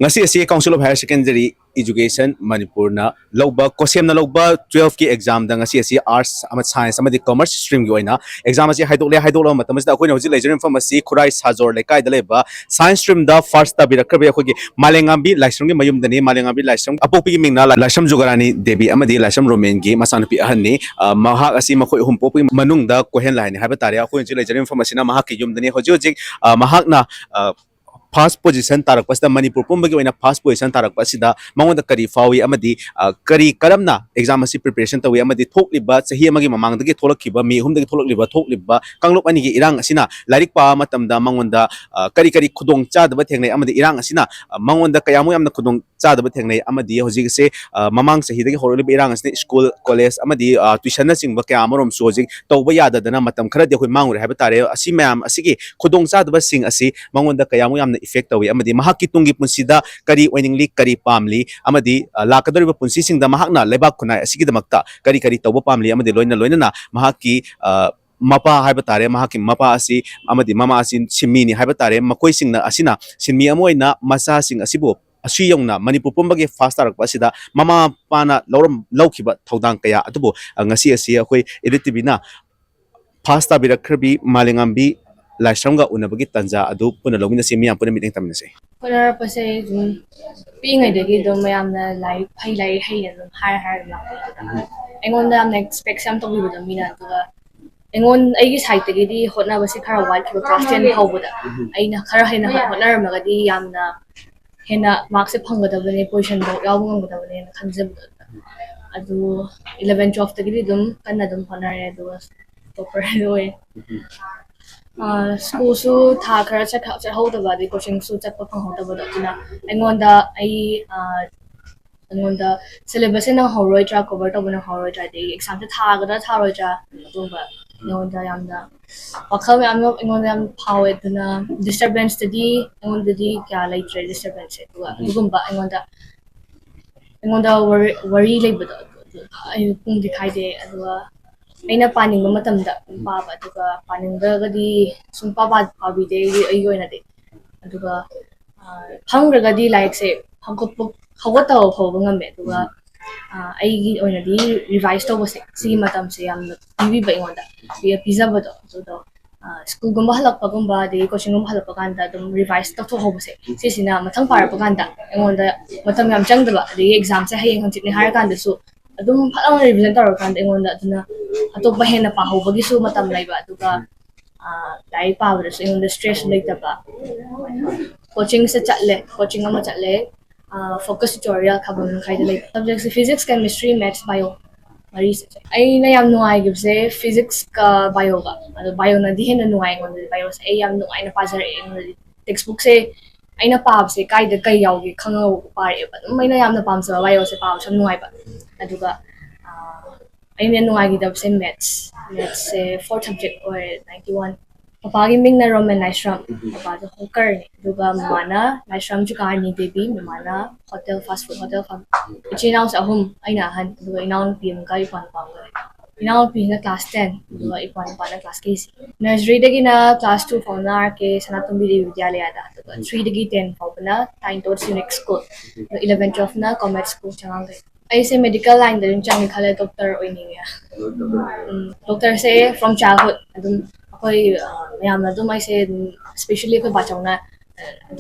ngasi asi Council of Higher Secondary Education Manipur na lawba kosem na lawba 12 ki exam da ngasi asi arts ama science ama di commerce stream gi oina exam asi haidoklo matam da akoina hoji lejerim from asi khurai sajor lekai da leba science stream da first ta birakbe akogi Malemnganbi Laishram gi mayum dani Malemnganbi Laishram apopi gi mingna Laishram Jogarani Devi amadi Laishram Romen gi masanupi ahanni mahak asi makhoi humpopi manung da kohen laini haba tare akoin hoji lejerim from asina mahak ki yum dani hoji hoji mahak na first position tarak pasida Manipur pumbagi oina first position tarak pasida mangonda kari fawi amadi kari karamna exam asi preparation tawi amadi thokliba sahi amagi mamangdagi tholakhiba mi humdagi tholakliba thokliba kanglop ani gi irang asina larik pa matamda mangonda kari khudong chadaba thengnai amadi irang asina mangonda kayamu yamna khudong chadaba thengnai amadi hojik se mamang sahi dagi horoliba irang asina school college amadi tuition na singba kya amorom so hojik tawba yada dana matam khara de khoi mangure haba tare asi mayam asigi khudong chadaba sing asi mangonda kayamu yamna effect tawi amadi mahakki tungi punsida kari oiningli kari pamli amadi lakadoriba punsi singda mahakna lebak khunai asigi damakta kari tawba pamli amadi loina na mahakki mapa haiba tare mahakki mapa asi amadi mama asi simini haiba tare makoi singna asina sinmi amoina masa sing asibo asi yongna Manipur pumbagi fast tarak pasida mama pana lauram laukiba thodang kaya atubo ngasi asi akoi ELITETV na fast tabira khirbi Malemnganbi Laishram ga unabagi tanja adu puna logina semi am puna meeting tamina se puna pase pingai degi do mayamna lai hai na har la engon da am expect sam to bibu da mina to engon ai gi site gi di hotna basi khara wal ki class 10 hau boda aina khara haina hotna ma ga di yamna hena marks se phanga da bane position do yaw ngam da bane khanjab adu 11 12 tagi dum kanna dum hotna re do topper doe school su tha khara cha hold ba di coaching su chat pa phang hold ba da na engonda ai engonda syllabus na horoi tra cover to bana horoi tra de exam ta tha ga da tha roi tra to ba engonda yamda wakhal me amno engonda yam power na disturbance di engonda di kya lai tra disturbance to dugum ba engonda worry lai ba da ai pung dikhai de adwa aina paning ma matamda pa ba aduga paning da gadi sumpa ba pabi de ai goina de aduga hangra gadi like se hangkop hawata ho ngame aduga ai gi oina di revise to bose si matam se yam tv ba ingonda bi pizza ba do school gumba halak pa gumba de coaching gumba halak pa kanda dum revise to ho bose si sina mathang par pa kanda ingonda matam yam chang da ba de exam se hayeng hangchit ni har kanda su adum phalang revision tar kan engonda aduna atop bahena pa ho bagi su matam laiba aduga dai pa bra su engonda stress leita ba coaching se chatle coaching ma chatle focus tutorial khabam khai de subjects physics chemistry maths bio mari se ai na yam nuai give se physics ka bio ga adu bio na di hena nuai engonda bio se ai yam nuai na pa jar textbook se aina pab se kai da kai yaw gi khangau pare ba maina yamna pam sa bio se pab sam nuai ba aduga aina nuai gi dab se maths se fourth subject or 91 papa gi ming na Roman Laishram papa jo hooker ni aduga mana Laishram ju kar ni baby mana hotel fast food hotel farm ichinaw sa hum aina han aduga inaw pm ka ipan pa inaw pi na class 10 aduga ipan pa na class KC nursery dagi na class 2 fauna ke Sanatumbi Vidyalaya da aduga 3 dagi 10 fauna time towards unique school 11 12 na commerce school changang I say medical line da rin chang khale doctor oining ya doctor say from childhood adum akoi mayam na dum I say especially ko bachang na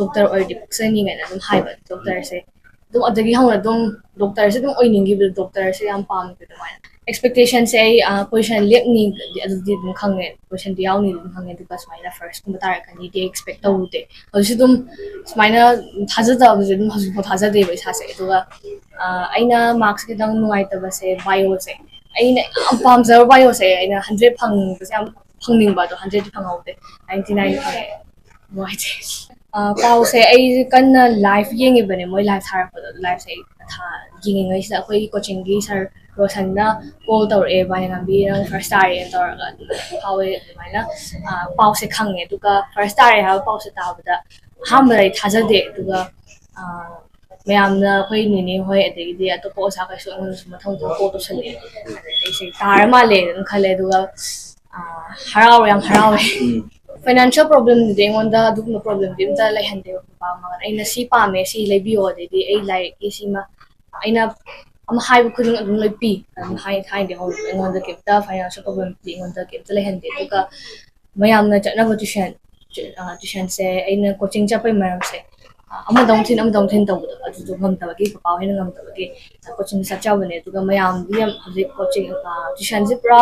doctor or di sa ni nga dum hai ba doctor say dum adagi hang na dum doctor say dum oining gi doctor say am pam ko dum expectation say position lep ni adu di dum khang ne position di yaw ni dum khang ne because my first kum tar kan ni di expect to de hosi dum smaina thaja da bu dum hosi thaja de ba sa se to aina marks ki dang nuai ta ba se bio se aina pam za bio se aina 100 phang ba sam phangning ba to 100 phang au de 99 phang nuai te pau se ai kan live yeng ibane moi live thar ko live se tha yeng ngai sa koi coaching gi sir Rosan na call tor e Malemnganbi na first star e tor ga pawe maina pau se khang e duka first star e ha pau se ta ba ham rai thaja de duka mayamna khoi ni ni hoi ade de atopo sa ka so ngun suma thong ko to sale ai se tar ma le khale duka harau yang harau financial problem didi ngonda dugma problem dim ta lai hande ba ma aina si pa me si lai bio didi ai lai ki si ma aina am hai bu kuding adum lai pi am hai de ho ngonda ke ta financial problem di ngonda ke ta lai hande to ka mayam na chana ba tuition se aina coaching cha pai maram se am dong thin to adu du ngam ta ki pa hai ngam ta ki coaching sa cha bane to ka mayam di am coaching tuition se pra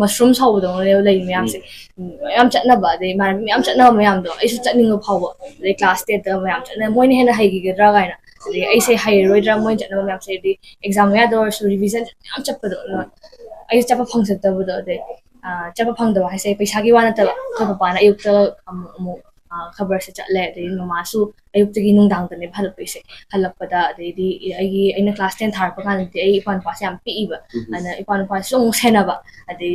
mushroom sau dong lai mayam se mayam chana ba de mayam chana mayam do ai su chani ngo phaw de class 10 da mayam chana moi ne hena hai gi ga ga na de ai se hai roi dra moi chana mayam se de exam ya do su revision mayam chap do ai chap phang sa ta do de chap phang do hai se paisa gi wa na ta ko pa na ayuk ta amu khabar se chatle de mama su ayuk ta gi nung dang ta ne phal pe se halak pada de di ai gi aina class 10 thar pa kan de ai ipan pa se am pi ba ana ipan pa song sena ba ade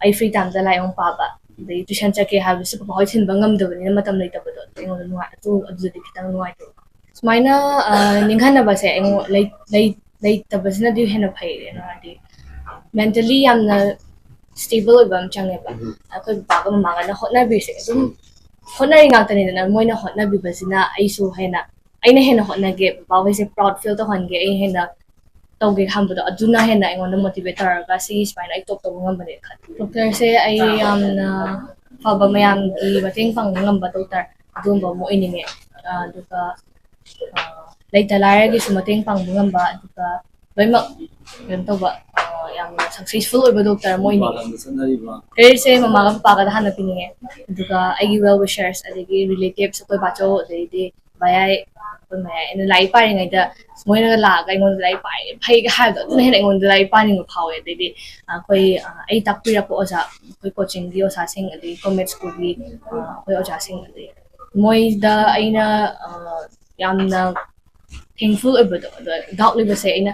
ai free time da lai ong pa ba de tuition cha ke ha su pa hoi thin bangam do ni matam lai ta ba do ai ngol nuai tu adu de kitang nuai to smaina ninghan na ba se ai lai ta ba sina di hena phai na di mentally yamna stable bam change ba akoi ba ga ma ga na hotna bi se dum hotna ring out ni na moina hotna bi ba sina ai su hena aina hena hotna ge ba wai se proud feel to han ge ai hena tau ge kham ba aduna hena ai ngon motivator ga si spine ai top to ngam ba ne khat doctor se ai na fa ba mayam gi bating pang ngam ba doctor dum ba mo ini nge du ka lai ta lai gi su mating pang ngam ba du ka bai mak yan to ba yamna successful oiba doctor moi ni kaya se mama ka papa ka hana pininge duka ai well wishers adigi relatives ko bacho de bayai ko mai en lai pa ri ngai da moi na la ga ngon lai pa phai ga ha do ne ngon lai pa ni ngo phawe de koi ai tak pi ra ko oja koi coaching gi osa sing adi commerce school gi koi oja sing adi moi da aina yamna thankful about the doubt live say in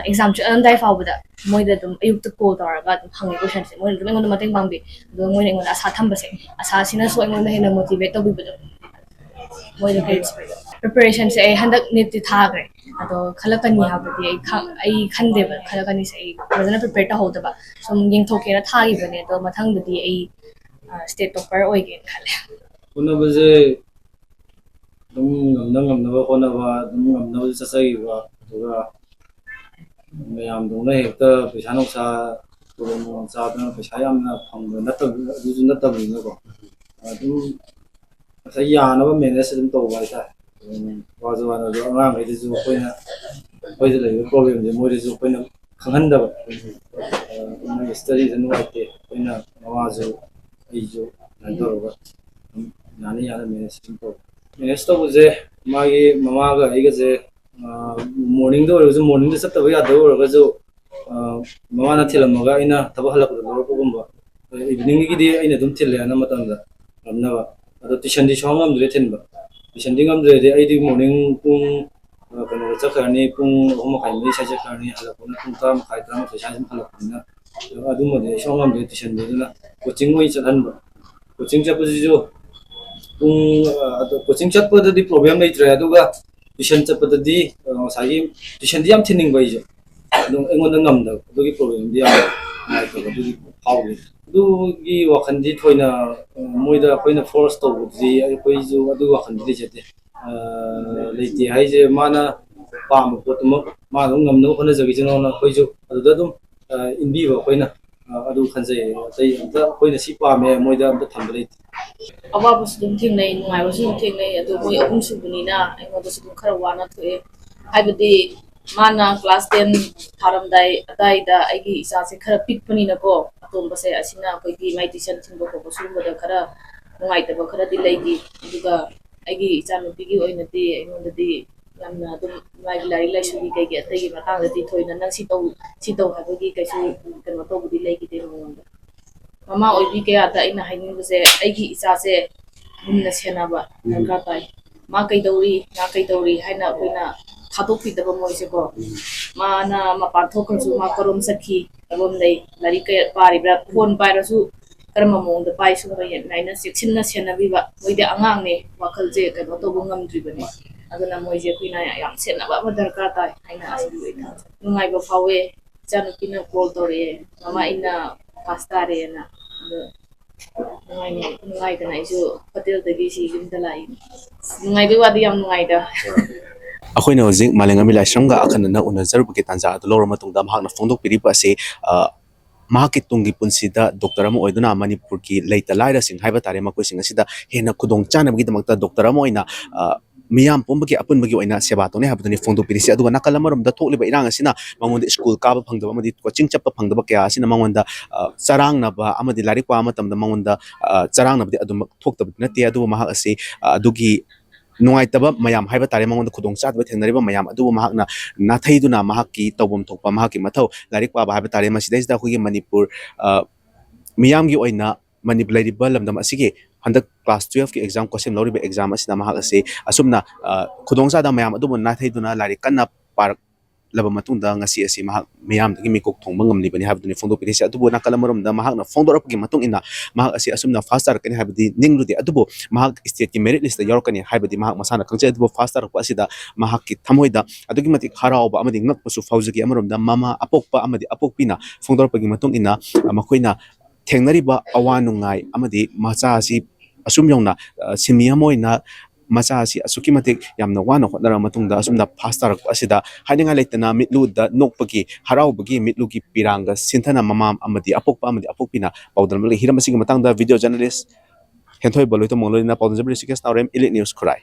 exam dai fa da moi da dum ayuk to ko tar ga hangi question se moi dum ngon mateng bang bi do moi ngon asa tham ba se asa sina so ngon da hena motivate to bi ba moi da grades preparation se ai handak need ti tha gre ado khalakani ha ba di ai khan de ba khalakani se ai wajana prepare ta ho da ba so yeng thoke na tha gi ba ne do mathang da di ai state topper oi ge khale kuna ba je dum ngam na ba kona ba dum ngam na ba sa ba duga mayam dong na hekta paisa no sa dum sa da paisa yam na phang na ta du na ta bi na ko dum sa ya na ba manage dum to ba ta wa zo na jo ngang ai ju ko na ko de le problem je mo de ju ko na khang da ba na study de no ate ko na wa zo ai jo na do ba yani ya manage dum to manage to je magi mama ga ai ga je morning do ro morning de sat ta ya do ro ga jo mama na thilam ga ina thaba halak do ko gum ba evening gi di ina dum thil ya na matam da amna ba ado tuition di shongam dre thin ba tuition di ngam dre de ai di morning pung kano cha khani pung hom khai mi sa cha khani halak na pung ta ma khai ta ma sa jim halak na adu mo de shongam de tuition de na coaching moi cha han ba coaching cha pa ji jo coaching chat pada di problem nei tra aduga tuition chat pada di sagi tuition di am thining bai jo dong engon ngam da adugi problem di am mai to adugi phaw du gi wakhan di thoina moida koina force to ji ai koi ju adu wakhan di jete leiti hai je mana pam ko to ma ngam no khona jagi jino na koi ju adu da dum inbi wa koina adu khanjai tai da koina si pa me moida am tham lei awa bus dum thing nei ngai bus dum thing nei adu moi ahum su buni na ai ngo da su khara wana thoe hai budi mana class 10 tharam dai da ai gi isa se khara pik pani na ko atom ba se asina koi gi mai tuition thing ko ko su mo da khara ngai ta ba khara di lai di duga ai gi isa no pi gi oina di ai ngo da di yamna dum mai lai lai su gi kai gi tai gi matang da di thoina nang si to ha gi kai su kan ma to budi lai gi de mo mama oibi ke ata ina hainin buse aigi isa se humna sena ba ka tai ma kai dauri haina koina thadok pi da mo ise ko mana ma pa thok su ma karom sakhi abom dai lari ke pari bra phone pai ra su karma mong da pai su ba yen naina section na sena bi ba moi de angang ne wakhal je ka no to bungam dri ba ne aduna moi je kuina yam sena ba ma dar ka tai haina asu bi tha ngai ba fawe chanu pina call tore mama ina pastare na ꯅꯨꯡꯉꯥꯏꯗꯅ ꯑꯩꯁꯨ ꯍꯣꯇꯦꯜꯗꯒꯤ ꯁꯤ ꯌꯨꯝꯗ ꯂꯥꯛꯏ ꯅꯨꯡꯉꯥꯏꯕꯩ ꯋꯥꯗꯤ ꯌꯥꯝ ꯅꯨꯡꯉꯥꯏꯗ ꯑꯩꯈꯣꯏꯅ ꯍꯧꯖꯤꯛ ꯃꯥꯂꯦꯝꯉꯥꯟꯕꯤ ꯂꯥꯏꯁ꯭ꯔꯝꯒ ꯑꯈꯟꯅꯅ ꯎꯅꯖꯔꯨꯕꯒꯤ ꯇꯥꯟꯖꯥ ꯑꯗꯨ ꯂꯧꯔꯕ ꯃꯇꯨꯡꯗ ꯃꯍꯥꯛꯅ ꯐꯣꯡꯗꯣꯛꯄꯤꯔꯤꯕ ꯑꯁꯤ ꯃꯍꯥꯛꯀꯤ ꯇꯨꯡꯒꯤ ꯄꯨꯟꯁꯤꯗ ꯗꯣꯛꯇꯔ ꯑꯃ ꯑꯣꯏꯗꯨꯅ ꯃꯅꯤꯄꯨꯔꯒꯤ ꯂꯩꯇ ꯂꯥꯏꯔꯁꯤꯡ ꯍꯥꯏꯕ ꯇꯥꯔꯦ ꯃꯈꯣꯏꯁꯤꯡ ꯑꯁꯤꯗ ꯍꯦꯟꯅ ꯈꯨꯗꯣꯡꯆꯥꯅꯕꯒꯤꯗꯃꯛꯇ ꯗꯣꯛꯇꯔ ꯑꯃ ꯑꯣꯏꯅ ꯃꯤꯌꯥꯝ ꯄꯨꯝꯕꯒꯤ ꯑꯄꯨꯟꯕꯒꯤ ꯑꯣꯏꯅ ꯁꯦꯕꯥ ꯇꯧꯅꯤ ꯍꯥꯏꯕꯗꯨꯅꯤ ꯐꯣꯡꯗꯣꯛꯄꯤꯔꯤꯁꯤ ꯑꯗꯨꯒ ꯅꯥꯀꯜ ꯑꯃꯔꯣꯝꯗ ꯊꯣꯛꯂꯤꯕ ꯏꯔꯥꯡ ꯑꯁꯤꯅ ꯃꯉꯣꯟꯗ ꯁ꯭ꯀꯨꯜ ꯀꯥꯕ ꯐꯪꯗꯕ ꯑꯃꯗꯤ ꯀꯣꯆꯤꯡ ꯆꯠꯄ ꯐꯪꯗꯕ ꯀꯌꯥ ꯑꯁꯤꯅ ꯃꯉꯣꯟꯗ ꯆꯔꯥꯡꯅꯕ ꯑꯃꯗꯤ ꯂꯥꯏꯔꯤꯛ ꯄꯥꯕ ꯃꯇꯝꯗ ꯃꯉꯣꯟꯗ ꯆꯔꯥꯡꯅꯕꯗꯤ ꯑꯗꯨꯃꯛ ꯊꯣꯛꯇꯕꯗꯤ ꯅꯠꯇꯦ ꯑꯗꯨꯕꯨ ꯃꯍꯥꯛ ꯑꯁꯤ ꯑꯗꯨꯒꯤ ꯅꯨꯡꯉꯥꯏꯇꯕ ꯃꯌꯥꯝ ꯍꯥꯏꯕ ꯇꯥꯔꯦ ꯃꯉꯣꯟꯗ ꯈꯨꯗꯣꯡꯆꯥꯗꯕ ꯊꯦꯡꯅꯔꯤꯕ ꯃꯌꯥꯝ ꯑꯗꯨꯕꯨ ꯃꯍꯥꯛꯅ ꯅꯥꯊꯩꯗꯨꯅ ꯃꯍꯥꯛꯀꯤ ꯇꯧꯐꯝ ꯊꯣꯛꯄ ꯃꯍꯥꯛꯀꯤ ꯃꯊꯧ ꯂꯥꯏꯔꯤꯛ ꯄꯥꯕ ꯍꯥꯏꯕ ꯇꯥꯔꯦ ꯃꯁꯤꯗꯩꯁꯤꯗ ꯑꯩꯈꯣꯏꯒꯤ ꯃꯅꯤꯄꯨꯔ ꯃꯤꯌꯥꯝꯒꯤ ꯑꯣꯏꯅ ꯂꯩꯔꯤꯕ ꯂꯝꯗꯝ ꯑꯁꯤꯒꯤ ꯍꯟꯗꯛ ꯀ꯭ꯂꯥꯁ 12ꯀꯤ ꯑꯦꯛꯖꯥꯝ ꯀꯣꯏꯁꯟ ꯂꯧꯔꯤꯕ ꯑꯦꯛꯖꯥꯝ ꯑꯁꯤꯗ ꯃꯍꯥꯛ ꯑꯁꯤ ꯑꯁꯨꯝꯅ ꯈꯨꯗꯣꯡꯆꯥꯗꯕ ꯃꯌꯥꯝ ꯑꯗꯨꯕꯨ ꯅꯥꯊꯩꯗꯨꯅ ꯂꯥꯏꯔꯤꯛ ꯀꯟꯅ ꯄꯥꯔꯛꯂꯕ ꯃꯇꯨꯡꯗ ꯉꯁꯤ ꯑꯁꯤ ꯃꯍꯥꯛ ꯃꯤꯌꯥꯝꯗꯒꯤ ꯃꯤꯀꯣꯛ ꯊꯣꯡꯕ ꯉꯝꯂꯤꯕꯅꯤ ꯍꯥꯏꯕꯗꯨꯅꯤ ꯐꯣꯡꯗꯣꯛꯄꯤꯔꯤꯁꯤ ꯑꯗꯨꯕꯨ ꯅꯥꯀꯜ ꯑꯃꯔꯣꯝꯗ ꯃꯍꯥꯛꯅ ꯐꯣꯡꯗꯣꯔꯛꯄꯒꯤ ꯃꯇꯨꯡ ꯏꯟꯅ ꯃꯍꯥꯛ ꯑꯁꯤ ꯑꯁꯨꯝꯅ ꯐꯥꯁ ꯇꯥꯔꯛꯀꯅꯤ ꯍꯥꯏꯕꯗꯤ ꯅꯤꯡꯂꯨꯗꯦ ꯑꯗꯨꯕꯨ ꯃꯍꯥꯛ ꯁ꯭ꯇꯦꯠꯀꯤ ꯃꯦꯔꯤꯠ ꯂꯤꯁꯇ ꯌꯥꯎꯔꯛꯀꯅꯤ ꯍꯥꯏꯕꯗꯤ ꯃꯍꯥꯛ ꯃꯁꯥꯅ ꯈꯪꯖꯩ ꯑꯗꯨꯕꯨ ꯐꯥꯁ ꯇꯥꯔꯛꯄ ꯑꯁꯤꯗ ꯃꯍꯥꯛꯀꯤ ꯊꯃꯣꯏꯗ ꯑꯗꯨꯛꯀꯤ ꯃꯇꯤꯛ ꯍꯔꯥꯎꯕ ꯑꯃꯗꯤ ꯉꯛꯄꯁꯨ ꯐꯥꯎꯖꯈꯤ ꯑꯃꯔꯣꯝꯗ ꯃꯃꯥ ꯑꯄꯣꯛꯄ ꯑꯃꯗꯤ ꯑꯄꯣꯛꯄꯤꯅ ꯐꯣꯡꯗꯣꯔꯛꯄꯒꯤ ꯃꯇꯨꯡ ꯏꯟꯅ ꯃꯈꯣꯏꯅ ꯊꯦꯡꯅꯔꯤꯕ ꯑꯋꯥ ꯅꯨꯡꯉꯥꯏ ꯑꯃꯗꯤ ꯃꯆꯥ ꯑꯁꯤ ꯑꯁꯨꯝ ꯌꯧꯅ ꯁꯤꯟꯃꯤ ꯑꯃ ꯑꯣꯏꯅ ꯃꯆꯥ ꯑꯁꯤ ꯑꯁꯨꯛꯀꯤ ꯃꯇꯤꯛ ꯌꯥꯝꯅ ꯋꯥꯅ ꯍꯣꯠꯅꯔꯕ ꯃꯇꯨꯡꯗ ꯑꯁꯨꯝꯅ ꯐꯥꯁ ꯇꯥꯔꯛꯄ ꯑꯁꯤꯗ ꯍꯥꯏꯅꯤꯡꯉꯥꯏ ꯂꯩꯇꯅ ꯃꯤꯠꯂꯨꯗ ꯅꯣꯛꯄꯒꯤ ꯍꯔꯥꯎꯕꯒꯤ ꯃꯤꯠꯂꯨꯒꯤ ꯄꯤꯔꯥꯡꯒ ꯁꯤꯟꯊꯅ ꯃꯃꯥ ꯑꯃꯗꯤ ꯑꯄꯣꯛꯄꯤꯅ ꯄꯥꯎꯗꯝꯂꯛꯂꯤ ꯍꯤꯔꯝ ꯑꯁꯤꯒꯤ ꯃꯇꯥꯡꯗ ꯚꯤꯗꯤꯑꯣ ꯖꯔꯅꯦꯂꯤꯁ ꯍꯦꯟꯊꯣꯏ ꯕꯂꯣꯏꯇꯣꯡ ꯃꯪꯂꯣꯏꯅ ꯄꯥꯎꯗꯝꯖꯕ ꯔꯤꯁꯤꯀꯦꯁ ꯅꯥꯎꯔꯦꯝ ꯏꯂꯤꯠ ꯅ꯭ꯌꯨꯁ ꯈꯨꯔꯥꯏ